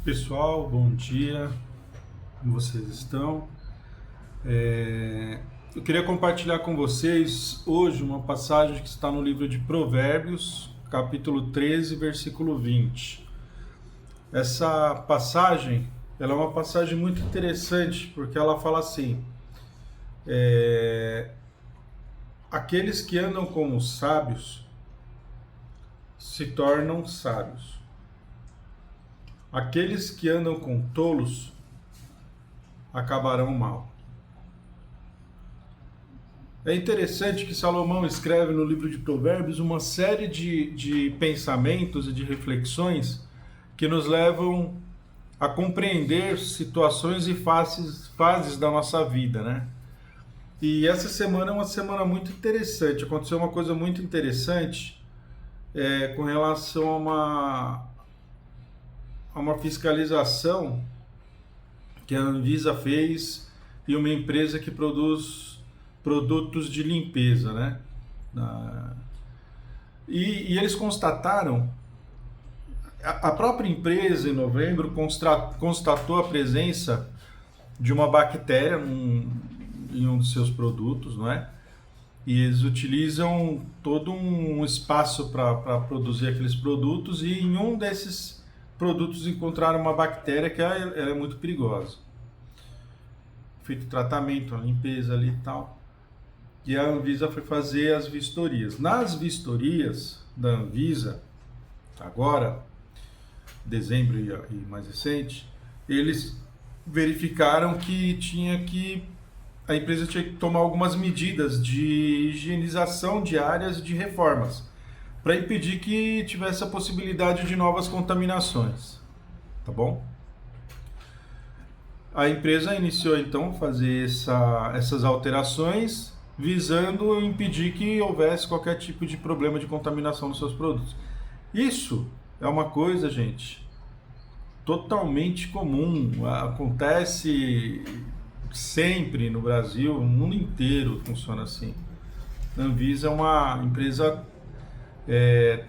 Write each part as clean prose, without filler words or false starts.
Pessoal, bom dia, como vocês estão? Eu queria compartilhar com vocês hoje uma passagem que está no livro de Provérbios, capítulo 13, versículo 20. Essa passagem, ela é uma passagem muito interessante, porque ela fala assim, aqueles que andam com os sábios se tornam sábios. Aqueles que andam com tolos acabarão mal. É interessante que Salomão escreve no livro de Provérbios uma série de pensamentos e de reflexões que nos levam a compreender situações e fases da nossa vida, né? E essa semana é uma semana muito interessante. Aconteceu uma coisa muito interessante com relação a uma fiscalização que a Anvisa fez e uma empresa que produz produtos de limpeza, né? E eles constataram, a própria empresa em novembro constatou a presença de uma bactéria em um dos seus produtos, não é? E eles utilizam todo um espaço para produzir aqueles produtos e em um desses produtos encontraram uma bactéria que ela é muito perigosa. Feito tratamento, a limpeza ali e tal. E a Anvisa foi fazer as vistorias. Nas vistorias da Anvisa, agora, dezembro e mais recente, eles verificaram que a empresa tinha que tomar algumas medidas de higienização de áreas de reformas para impedir que tivesse a possibilidade de novas contaminações, tá bom? A empresa iniciou então a fazer essas alterações visando impedir que houvesse qualquer tipo de problema de contaminação nos seus produtos. Isso é uma coisa, gente, totalmente comum, acontece sempre no Brasil, no mundo inteiro funciona assim. A Anvisa é uma empresa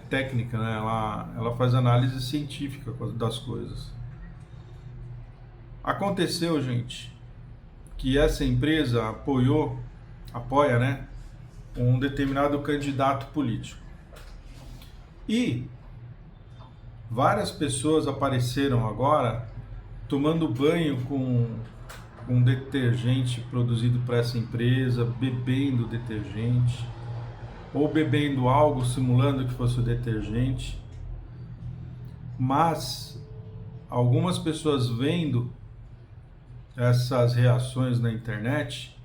técnica, né? Ela faz análise científica das coisas. Aconteceu, gente, que essa empresa apoia, né, um determinado candidato político. E várias pessoas apareceram agora tomando banho com detergente produzido por essa empresa, bebendo detergente, ou bebendo algo simulando que fosse o detergente. Mas algumas pessoas vendo essas reações na internet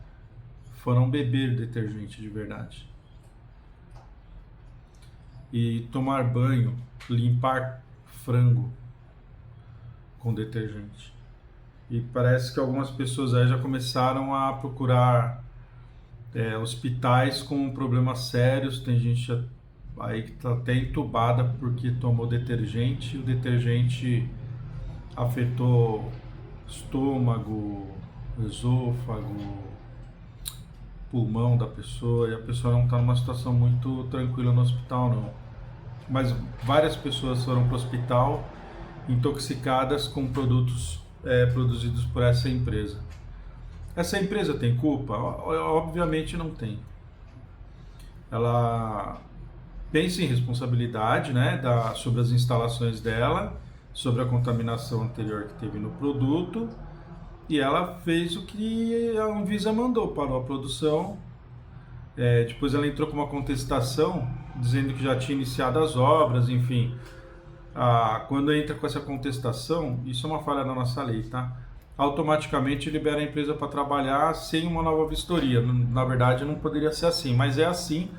foram beber detergente de verdade. E tomar banho, limpar frango com detergente. E parece que algumas pessoas aí já começaram a procurar hospitais com problemas sérios. Tem gente aí que está até entubada porque tomou detergente. O detergente afetou estômago, esôfago, pulmão da pessoa, e a pessoa não está numa situação muito tranquila no hospital, não. Mas várias pessoas foram para o hospital intoxicadas com produtos produzidos por essa empresa. Essa empresa tem culpa? Obviamente não tem. Ela pensa em responsabilidade, né, sobre as instalações dela, sobre a contaminação anterior que teve no produto, e ela fez o que a Anvisa mandou, parou a produção. Depois ela entrou com uma contestação dizendo que já tinha iniciado as obras, enfim. Quando entra com essa contestação, isso é uma falha da nossa lei, tá? Automaticamente libera a empresa para trabalhar sem uma nova vistoria. Na verdade, não poderia ser assim, mas é assim.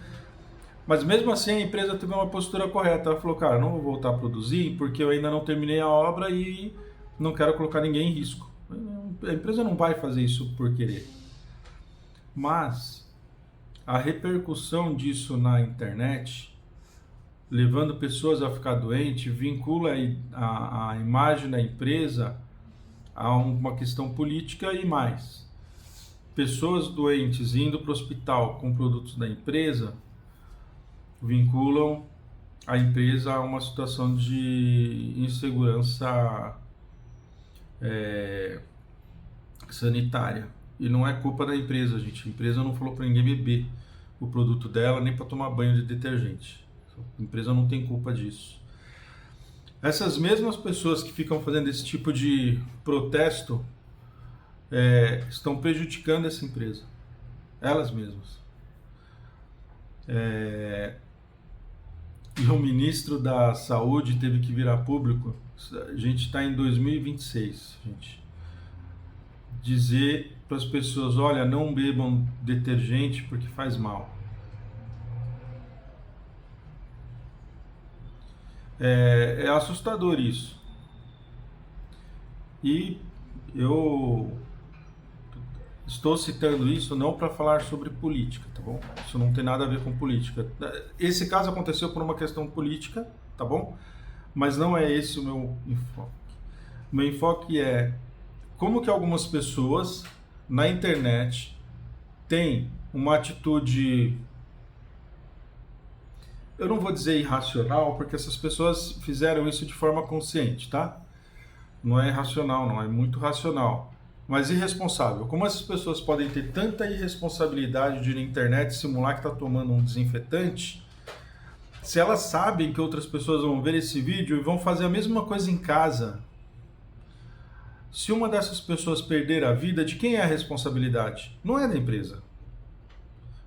Mas mesmo assim, a empresa teve uma postura correta. Ela falou, cara, não vou voltar a produzir porque eu ainda não terminei a obra e não quero colocar ninguém em risco. A empresa não vai fazer isso por querer. Mas a repercussão disso na internet, levando pessoas a ficar doentes, vincula a imagem da empresa a uma questão política e mais. Pessoas doentes indo para o hospital com produtos da empresa vinculam a empresa a uma situação de insegurança sanitária. E não é culpa da empresa, gente. A empresa não falou para ninguém beber o produto dela, nem para tomar banho de detergente. A empresa não tem culpa disso. Essas mesmas pessoas que ficam fazendo esse tipo de protesto estão prejudicando essa empresa. Elas mesmas. E o ministro da Saúde teve que vir a público. A gente está em 2026, gente. Dizer para as pessoas, olha, não bebam detergente porque faz mal. É assustador isso. E eu estou citando isso não para falar sobre política, tá bom? Isso não tem nada a ver com política. Esse caso aconteceu por uma questão política, tá bom? Mas não é esse o meu enfoque. O meu enfoque é como que algumas pessoas na internet têm uma atitude, eu não vou dizer irracional, porque essas pessoas fizeram isso de forma consciente, tá? Não é irracional, não, é muito racional. Mas irresponsável. Como essas pessoas podem ter tanta irresponsabilidade de ir na internet simular que está tomando um desinfetante, se elas sabem que outras pessoas vão ver esse vídeo e vão fazer a mesma coisa em casa? Se uma dessas pessoas perder a vida, de quem é a responsabilidade? Não é da empresa.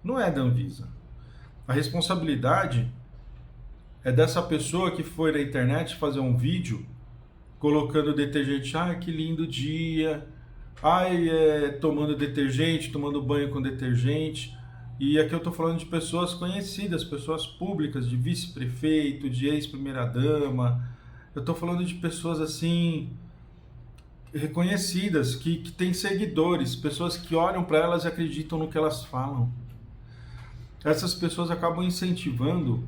Não é da Anvisa. A responsabilidade é dessa pessoa que foi na internet fazer um vídeo colocando detergente. Ai, que lindo dia. Ai, tomando detergente, tomando banho com detergente. E aqui eu estou falando de pessoas conhecidas, pessoas públicas, de vice-prefeito, de ex-primeira-dama. Eu estou falando de pessoas assim reconhecidas, que têm seguidores, pessoas que olham para elas e acreditam no que elas falam. Essas pessoas acabam incentivando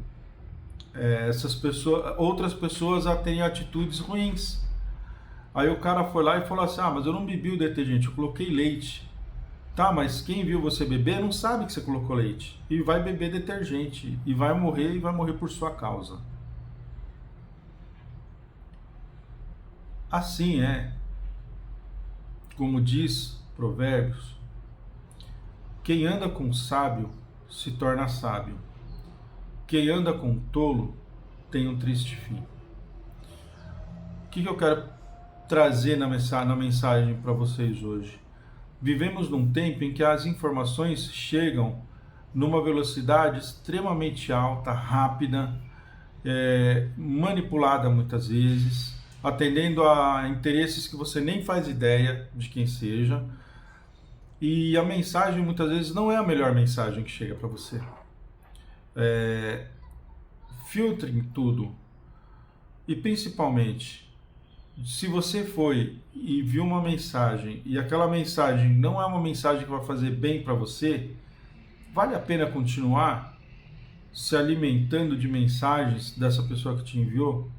outras pessoas a terem atitudes ruins. Aí o cara foi lá e falou assim, mas eu não bebi o detergente, eu coloquei leite. Tá, mas quem viu você beber não sabe que você colocou leite. E vai beber detergente. E vai morrer por sua causa. Assim como diz Provérbios, quem anda com sábio se torna sábio. Quem anda com tolo tem um triste fim. O que eu quero trazer na mensagem para vocês hoje? Vivemos num tempo em que as informações chegam numa velocidade extremamente alta, rápida, manipulada muitas vezes, atendendo a interesses que você nem faz ideia de quem seja. E a mensagem muitas vezes não é a melhor mensagem que chega para você. Filtrem tudo. E principalmente, se você foi e viu uma mensagem e aquela mensagem não é uma mensagem que vai fazer bem para você, vale a pena continuar se alimentando de mensagens dessa pessoa que te enviou?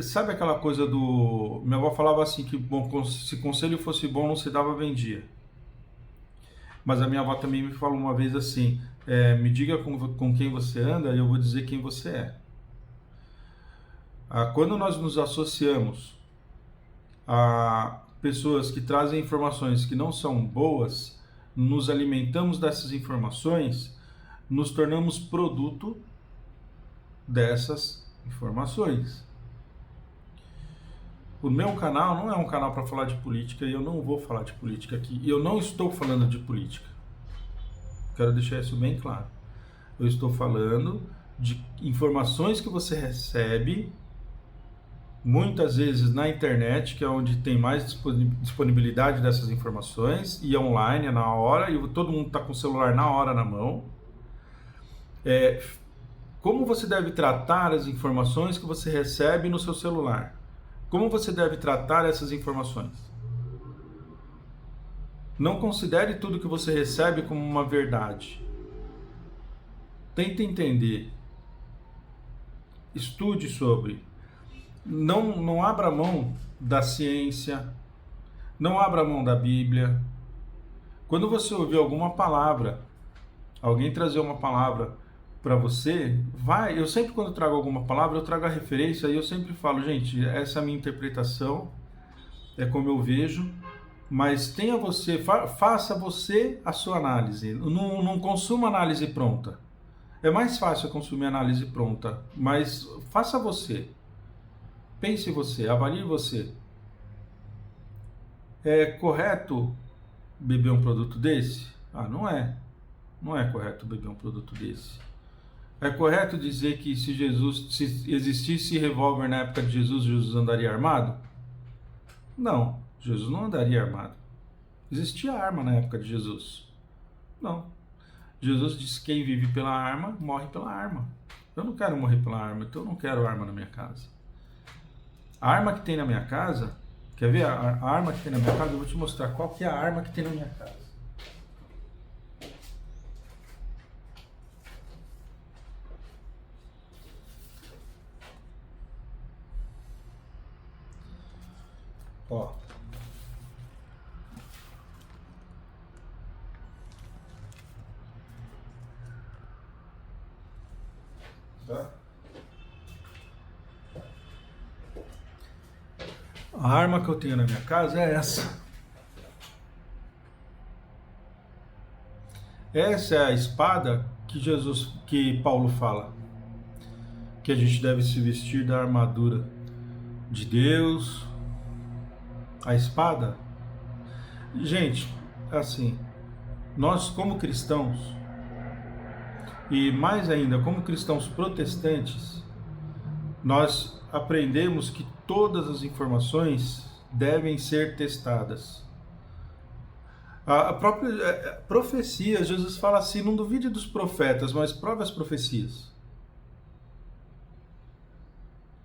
Sabe aquela coisa do... Minha avó falava assim que se conselho fosse bom não se dava vendia. Mas a minha avó também me falou uma vez assim, me diga com quem você anda e eu vou dizer quem você é. Quando nós nos associamos a pessoas que trazem informações que não são boas, nos alimentamos dessas informações, nos tornamos produto dessas informações. O meu canal não é um canal para falar de política e eu não vou falar de política aqui. E eu não estou falando de política. Quero deixar isso bem claro. Eu estou falando de informações que você recebe muitas vezes na internet, que é onde tem mais disponibilidade dessas informações, e online, na hora, e todo mundo está com o celular na hora na mão. Como você deve tratar as informações que você recebe no seu celular? Como você deve tratar essas informações? Não considere tudo que você recebe como uma verdade. Tente entender. Estude sobre. Não abra mão da ciência. Não abra mão da Bíblia. Quando você ouvir alguma palavra, alguém trazer uma palavra para você, vai. Eu sempre, quando trago alguma palavra, eu trago a referência e eu sempre falo, gente, essa é a minha interpretação, é como eu vejo, mas tenha você, faça você a sua análise. Não consuma análise pronta. É mais fácil consumir análise pronta, mas faça você. Pense você, avalie você. É correto beber um produto desse? Ah, não é. Não é correto beber um produto desse. É correto dizer que se existisse revólver na época de Jesus, Jesus andaria armado? Não, Jesus não andaria armado. Existia arma na época de Jesus? Não. Jesus disse que quem vive pela arma, morre pela arma. Eu não quero morrer pela arma, então eu não quero arma na minha casa. A arma que tem na minha casa, quer ver a arma que tem na minha casa? Eu vou te mostrar qual que é a arma que tem na minha casa. Ó. Tá? A arma que eu tenho na minha casa é essa. Essa é a espada que Paulo fala, que a gente deve se vestir da armadura de Deus. A espada, gente, assim, nós como cristãos, e mais ainda como cristãos protestantes, nós aprendemos que todas as informações devem ser testadas. A própria profecia, Jesus fala assim, não duvide dos profetas, mas prove as profecias.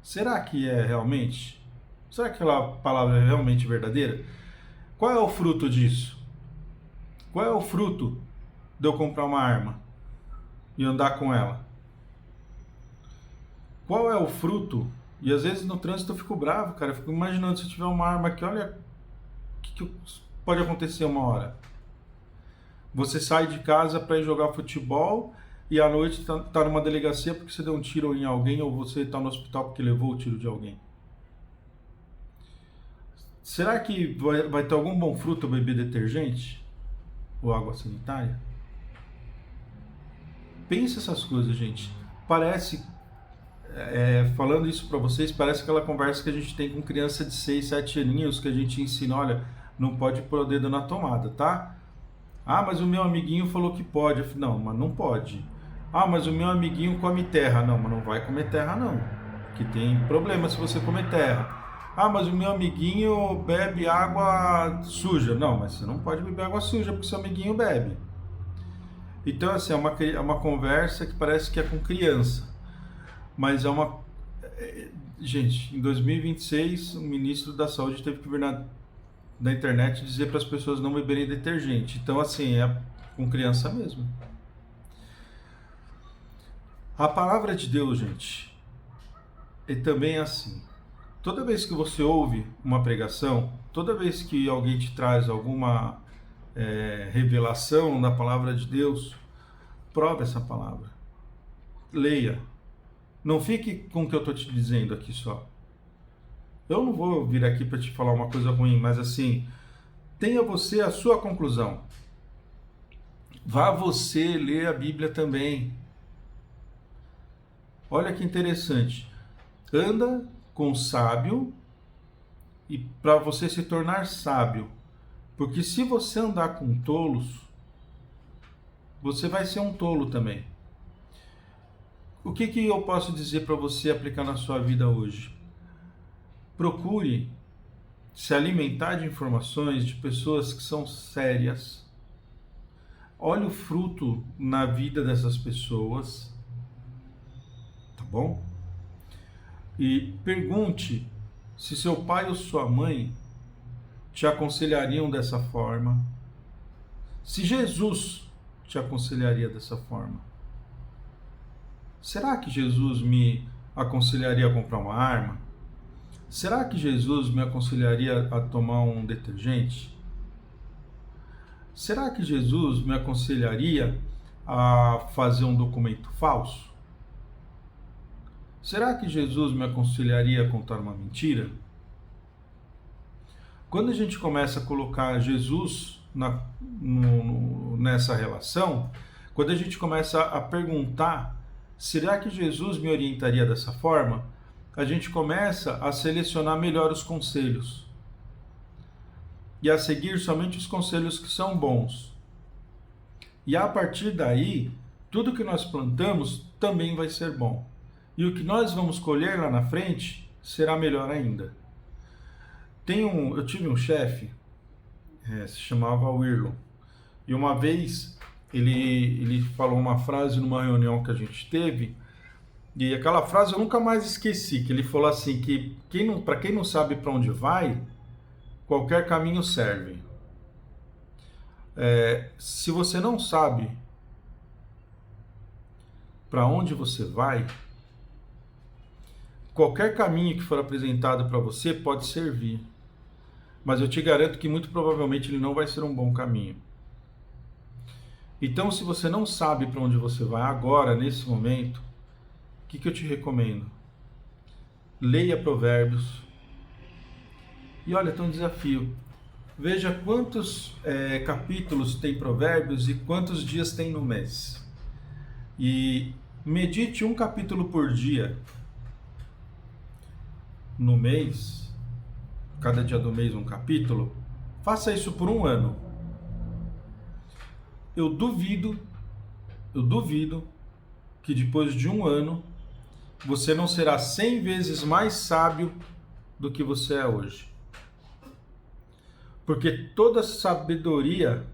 Será que é realmente? Será que aquela palavra é realmente verdadeira? Qual é o fruto disso? Qual é o fruto de eu comprar uma arma e andar com ela? Qual é o fruto? E às vezes no trânsito eu fico bravo, cara. Eu fico imaginando se eu tiver uma arma aqui, olha o que pode acontecer uma hora. Você sai de casa para ir jogar futebol e à noite tá numa delegacia porque você deu um tiro em alguém ou você está no hospital porque levou o tiro de alguém. Será que vai ter algum bom fruto beber detergente? Ou água sanitária? Pensa essas coisas, gente. Parece, falando isso para vocês, parece aquela conversa que a gente tem com criança de 6, 7 aninhos, que a gente ensina, olha, não pode pôr o dedo na tomada, tá? Ah, mas o meu amiguinho falou que pode. Não, mas não pode. Ah, mas o meu amiguinho come terra. Não, mas não vai comer terra não, que tem problema se você comer terra. Ah, mas o meu amiguinho bebe água suja. Não, mas você não pode beber água suja porque seu amiguinho bebe. Então, assim, é uma conversa que parece que é com criança. Mas é uma... Gente, em 2026, o ministro da Saúde teve que vir na internet dizer para as pessoas não beberem detergente. Então, assim, é com criança mesmo. A palavra de Deus, gente, é também assim. Toda vez que você ouve uma pregação, toda vez que alguém te traz alguma revelação da palavra de Deus, prove essa palavra. Leia. Não fique com o que eu estou te dizendo aqui só. Eu não vou vir aqui para te falar uma coisa ruim, mas assim, tenha você a sua conclusão. Vá você ler a Bíblia também. Olha que interessante. Anda com sábio e para você se tornar sábio. Porque se você andar com tolos, você vai ser um tolo também. O que eu posso dizer para você aplicar na sua vida hoje? Procure se alimentar de informações de pessoas que são sérias. Olhe o fruto na vida dessas pessoas, tá bom? E pergunte se seu pai ou sua mãe te aconselhariam dessa forma. Se Jesus te aconselharia dessa forma. Será que Jesus me aconselharia a comprar uma arma? Será que Jesus me aconselharia a tomar um detergente? Será que Jesus me aconselharia a fazer um documento falso? Será que Jesus me aconselharia a contar uma mentira? Quando a gente começa a colocar Jesus nessa relação, quando a gente começa a perguntar, será que Jesus me orientaria dessa forma? A gente começa a selecionar melhor os conselhos e a seguir somente os conselhos que são bons. E a partir daí, tudo que nós plantamos também vai ser bom. E o que nós vamos colher lá na frente será melhor ainda. Eu tive um chefe, se chamava Wirlon, e uma vez ele falou uma frase numa reunião que a gente teve, e aquela frase eu nunca mais esqueci, que ele falou assim, que para quem não sabe para onde vai, qualquer caminho serve. Se você não sabe para onde você vai, qualquer caminho que for apresentado para você pode servir. Mas eu te garanto que muito provavelmente ele não vai ser um bom caminho. Então, se você não sabe para onde você vai agora, nesse momento, o que eu te recomendo? Leia Provérbios. E olha, tem um desafio. Veja quantos capítulos tem Provérbios e quantos dias tem no mês. E medite um capítulo por dia no mês, cada dia do mês um capítulo. Faça isso por um ano. Eu duvido que depois de um ano você não será 100 vezes mais sábio do que você é hoje. Porque toda sabedoria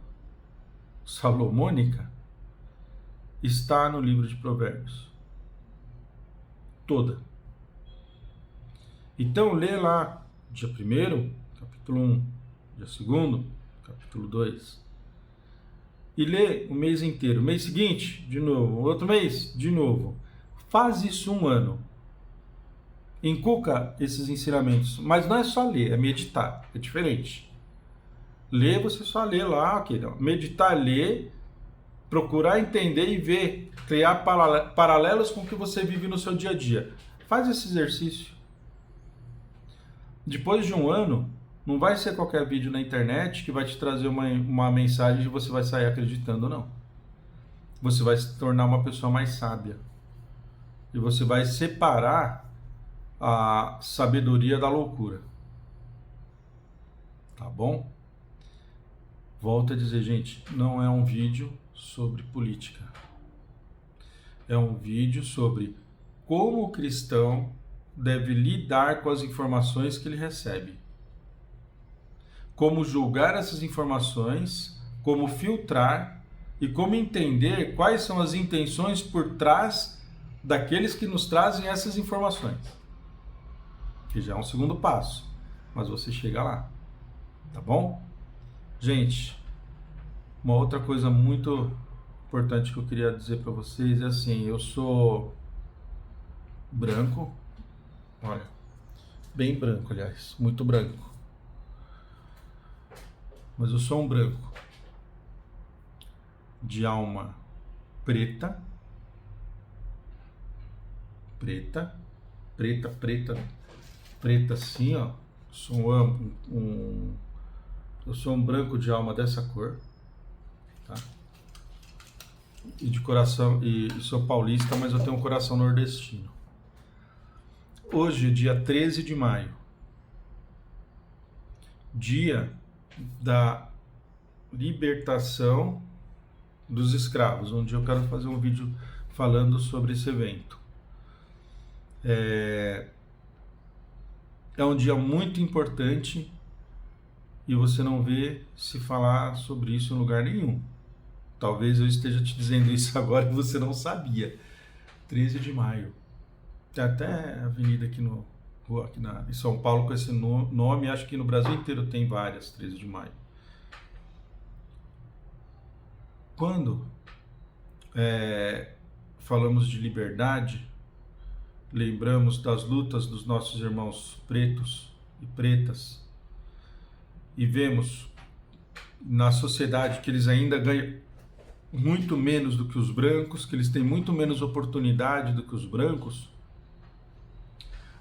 salomônica está no livro de Provérbios. Toda. Então lê lá, dia 1º, capítulo 1, dia 2º, capítulo 2. E lê o mês inteiro. O mês seguinte, de novo. O outro mês, de novo. Faz isso um ano. Inculca esses ensinamentos. Mas não é só ler, é meditar. É diferente. Ler, você só lê lá. Okay, não. Meditar, ler, procurar entender e ver. Criar paralelos com o que você vive no seu dia a dia. Faz esse exercício. Depois de um ano, não vai ser qualquer vídeo na internet que vai te trazer uma mensagem e você vai sair acreditando, não. Você vai se tornar uma pessoa mais sábia. E você vai separar a sabedoria da loucura. Tá bom? Volto a dizer, gente, não é um vídeo sobre política. É um vídeo sobre como o cristão deve lidar com as informações que ele recebe. Como julgar essas informações, como filtrar e como entender quais são as intenções por trás daqueles que nos trazem essas informações. Que já é um segundo passo, mas você chega lá. Tá bom? Gente, uma outra coisa muito importante que eu queria dizer para vocês é assim, eu sou branco. Olha, bem branco, aliás, muito branco. Mas eu sou um branco de alma preta, assim, ó. Eu sou um branco de alma dessa cor, tá? E de coração, e sou paulista, mas eu tenho um coração nordestino. Hoje, dia 13 de maio, dia da libertação dos escravos, onde eu quero fazer um vídeo falando sobre esse evento. É um dia muito importante e você não vê se falar sobre isso em lugar nenhum. Talvez eu esteja te dizendo isso agora e você não sabia. 13 de maio. Tem até avenida aqui em São Paulo com esse nome, acho que no Brasil inteiro tem várias, 13 de maio. Quando falamos de liberdade, lembramos das lutas dos nossos irmãos pretos e pretas e vemos na sociedade que eles ainda muito menos do que os brancos, que eles têm muito menos oportunidade do que os brancos,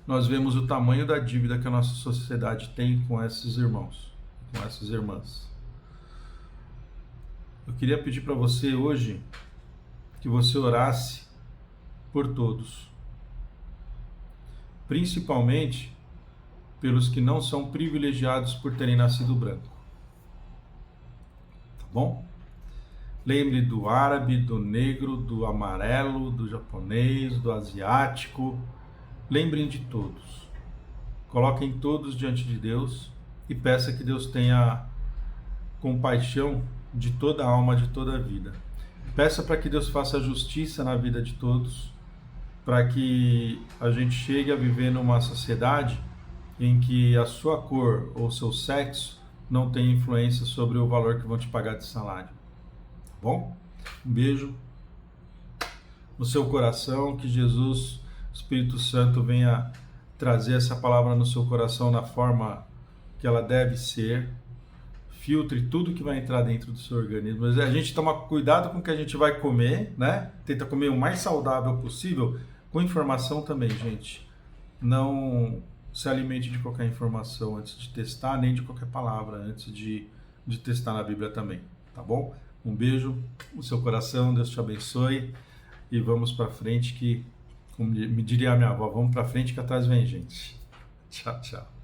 nós vemos o tamanho da dívida que a nossa sociedade tem com esses irmãos, com essas irmãs. Eu queria pedir para você hoje que você orasse por todos, principalmente pelos que não são privilegiados por terem nascido branco. Tá bom? Lembre do árabe, do negro, do amarelo, do japonês, do asiático. Lembrem de todos. Coloquem todos diante de Deus e peça que Deus tenha compaixão de toda a alma, de toda a vida. Peça para que Deus faça justiça na vida de todos, para que a gente chegue a viver numa sociedade em que a sua cor ou seu sexo não tem influência sobre o valor que vão te pagar de salário. Tá bom? Um beijo no seu coração, que Jesus, Espírito Santo, venha trazer essa palavra no seu coração na forma que ela deve ser. Filtre tudo que vai entrar dentro do seu organismo. A gente toma cuidado com o que a gente vai comer, né? Tenta comer o mais saudável possível, com informação também, gente. Não se alimente de qualquer informação antes de testar, nem de qualquer palavra antes de testar na Bíblia também, tá bom? Um beijo no seu coração, Deus te abençoe e vamos para frente que, como me diria a minha avó, vamos para frente que atrás vem gente. Tchau, tchau.